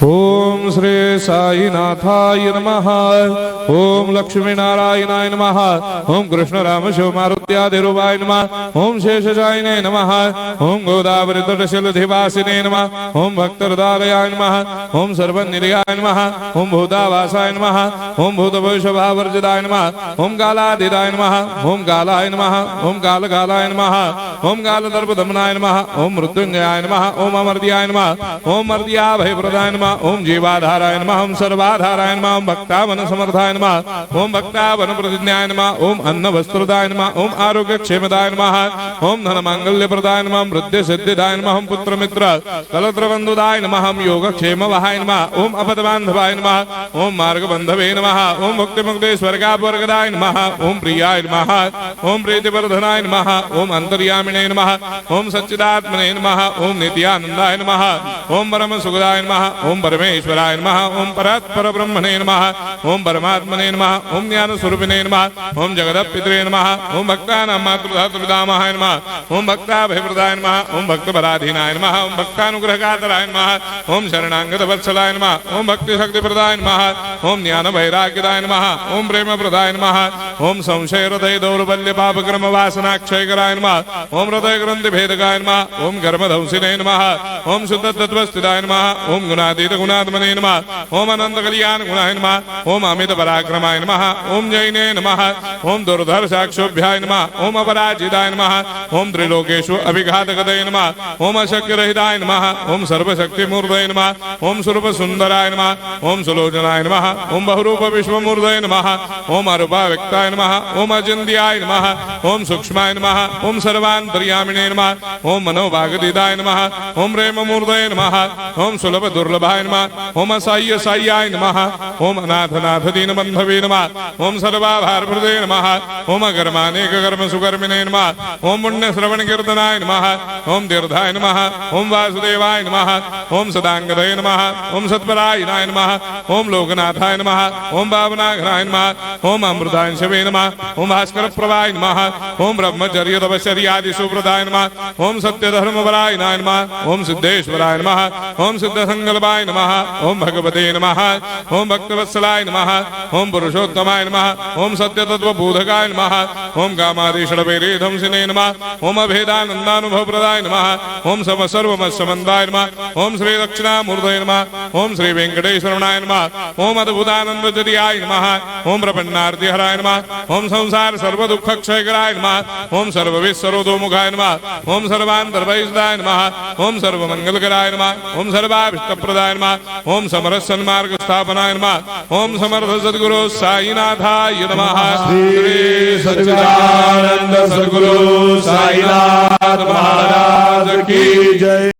ओम श्री साईनाथाय नमः। ओम लक्ष्मी नारायणाय नमः। ओम कृष्ण राम शिव मारुत्यादिरूपाय नमः। ओम शेषशायिने नमः। ओम गोदावरी तटशिलधिवासिने नमः। ओम भक्तहृदयाय नमः। ओम सर्वनिलयाय नमः। ओम भूतावासाय नमः। ओम भूतभविष्यभावर्जिताय नमः। ओम कालातीताय नमः। ओम कालाय नमः। ओम कालकालाय नमः। ओम कालदर्पदमनाय नमः। ओम मृत्युंजयाय नमः। ओम अमर्त्याय नमः। ओम मर्त्याभयप्रदाय नमः। ओम जीवाधाराय नमः। ओम सर्वाधाराय नमः। ओम भक्तावन समर्थाय नमः। ओम भक्तावन प्रतिज्ञाय नमः। ओम अन्न वस्त्रदाय नमः। ओम आरोग्य क्षेमदाय नमः। ओम धन मांगल्य प्रदाय नमः। ओम वृद्धि सिद्धिदाय नमः। ओम पुत्र मित्र कलत्र बंधुदाय नमः। ओम योग क्षेम वहाय नमः। ओम अपदबांधवाय नमः। ओम मार्ग बंधवे नमः। ओम मुक्ति मुक्ति स्वर्गापवर्गदाय नमः। ओम प्रियाय नमः। ओम प्रीतिवर्धनाय नमः। ओम अंतर्यामिने नमः। ओम सच्चिदात्मने नमः। ओम नित्यानंदाय नमः। ओम परम सुखदाय नमः। ओम परमेश्वराय नमः। ओम परात्पर ब्रह्मणे नमः। ओम परमात्मने नमः। ओम ज्ञान स्वरूपिणे नमः। ओम जगदपितरे नमः। ओम भक्तानां मातृधातुर्पितामहाय नमः। ओम भक्ताभयप्रदाय नमः। ओम भक्तपराधीनाय नमः। ओम भक्तानुग्रहकातराय नमः। ओम शरणागत वत्सलाय नमः। ओम भक्ति शक्तिप्रदाय नमः। ओम ज्ञान वैराग्यदाय नमः। ओम प्रेम प्रदाय नमः। ओम संशय हृदय दौर्बल्य पापक्रम वासनाक्षयकराय नमः। ओम हृदय ग्रंथि भेदकाय नमः। ओम कर्मधंसिने नमः। ओम शुद्ध तत्वस्थिताय नमः। ओम गुणातीत गुणात्मने नमः। ओम अनंत कल्याण गुणाय नमः। ओम अमित पराक्रमाय नमः। ओम जैने नमः। ओम दुर्धर्षाक्षोभ्याय नमः। ओम अपराजिताय नमः। ओम त्रिलोकेषु अभिघातगतये नमः। ओम अशक्यरहिताय नमः। ओम सर्वशक्तिमूर्तये नमः। ओम स्वरूप सुंदराय नमः। ओम सुलोचनाय नमः। ओम बहुरूप विश्वमूर्तये नमः। ओम अरूपाव्यक्ताय नमः। ओम अचिन्त्याय नमः। ओम सूक्ष्माय नमः। ओम सर्वान्तर्यामिने नमः। ओम मनोभागदिताय नमः। ओम प्रेममूर्तये नमः। ओम सुलभ दुर्लभाय नमः। ओम असाह्य साह्याय नमः। ओम अनाथनाथ दीनबन्धवे नमः। ओम सर्वाभारप्रदे नमः। ओम अकर्मानेक कर्म सुकर्मिणे नमः। ओम पुण्य श्रवण कीर्तनाय नमः। ओम तीर्थाय नमः। ओम वासुदेवाय नमः। ओम सदांगदये नमः। ओम सत्परायणाय नमः। ओम लोकनाथाय नमः। ओम भावनाघराय नमः। ओम अमृतांशवे नमः। ओम भास्कर प्रभाय नमः। ओम ब्रह्मचर्य तपश्चर्यादि सुप्रदाय नमः। ओम सत्यधर्मपरायणाय नमः। ओम सिद्धेश्वराय नमः। ओम सिद्ध संकल्पाय नमः। ओम भगवते नमः। ओम भक्तवत्सलाय नमः। ओम पुरुषोत्तमाय नमः। ओम सत्यतत्त्वबोधकाय नमः। ओम कामादिषडभेदंसिने नमः। ओम अभेदानन्दानुभवप्रदाय नमः। ओम सर्वमस्समन्दाय नमः। ओम श्री दक्षिणामूर्तये नमः। ओम श्री वेंकटेश्वरनाय नमः। ओम अद्भुतानन्दचर्याय नमः। ओम प्रपन्नार्तिहराय नमः। ओम संसार सर्वदुःखक्षयकराय नमः। ओम सर्वविश्वरोधोमुखाय नमः। ओम सर्वान्तर्वैषदाय नमः। ओम सर्वमङ्गलकराय नमः। ओम सर्वाभीष्टप्रदाय नमः। ओम समरस सन्मार्ग स्थापनाय नमः। ओम समर्थ सद्गुरु साईनाथाय नमः। श्री सच्चिदानंद सद्गुरु साईनाथ महाराज की जय।